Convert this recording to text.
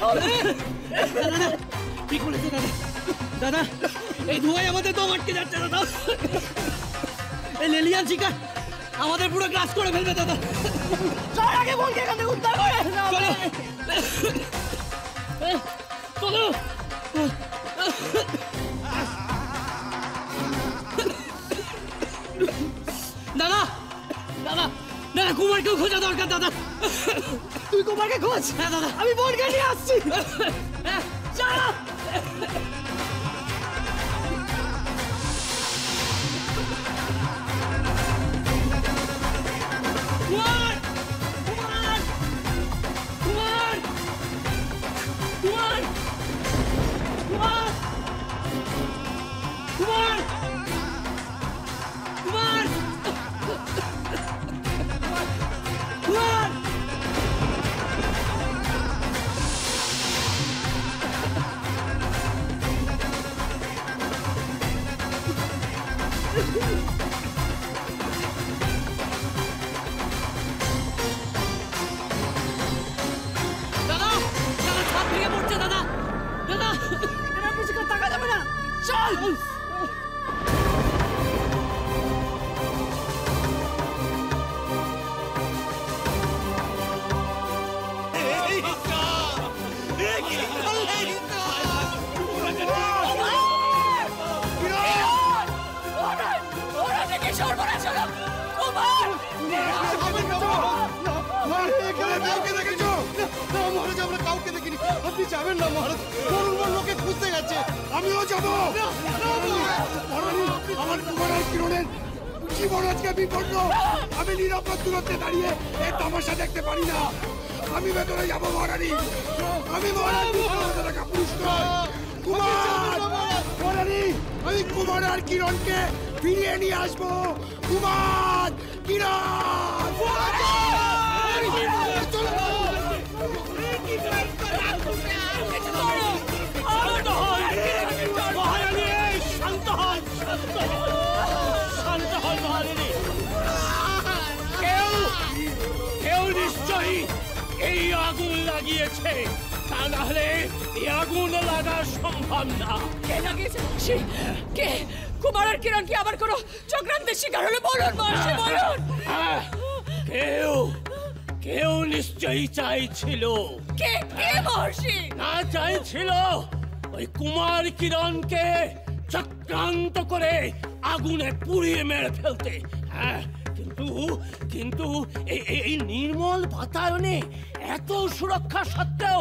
হবে? দাদা ঠিক বলেছে দাদা। দাদা এই ধোঁয়ায় আমাদের দম আটকে যাচ্ছে দাদা। এই লেলিয়ান শিকার আমাদের পুরো গ্রাস করে ফেলবে দাদা। চল আগে বলকে এখান থেকে উদ্ধার করে। চলো চলো। দাদা দাদা দাদা কুমারকেও খোঁজা দরকার দাদা। তুই কুমারকে খোঁজ। হ্যাঁ দাদা আমি বোনকে নিয়ে আসছি। চলো। কুমার কুমার কুমার কুমার কুমার কুমার কুমার কুমার দাদা দাদা ছাদ ভেঙে পড়ছে দাদা। দাদা এরা বেশি করে টাকা যাবে না। চল। আপনি যাবেন না মহারাজ, বরুণ লোকে খুঁজতে গেছে, আমিও যাবো। আমার কুমার আর কিরণের জীবন আজকে বিপন্ন। আমি নিরাপদ দূরত্বে দাঁড়িয়ে এই তামাশা দেখতে পারি না। আমি ভেতরে যাবো মহারানী। আমি মহারানী কুমার মহারানী, আমি কুমার আর কিরণকে ফিরিয়ে নিয়ে আসবো। কুমার কিরণ কেউ নিশ্চয়ই এই আগুন লাগিয়েছে, তা না হলে এই আগুন লাগা সম্ভব না। কে লাগিয়েছে মাসি? কে? কুমার আর কিরণ কি আবার কোনো চক্রান্তের শিকার হলো? বলুন মাসি বলুন। কেউ কেউ নিশ্চয়ই চাইছিল। কে কে মাসি? না চাইছিল ওই কুমার কিরণকে চক্রান্ত করে আগুনে পুড়িয়ে মেরে ফেলতে। হ্যাঁ, কিন্তু কিন্তু এই নির্মল বাতায়নে এত সুরক্ষা সত্ত্বেও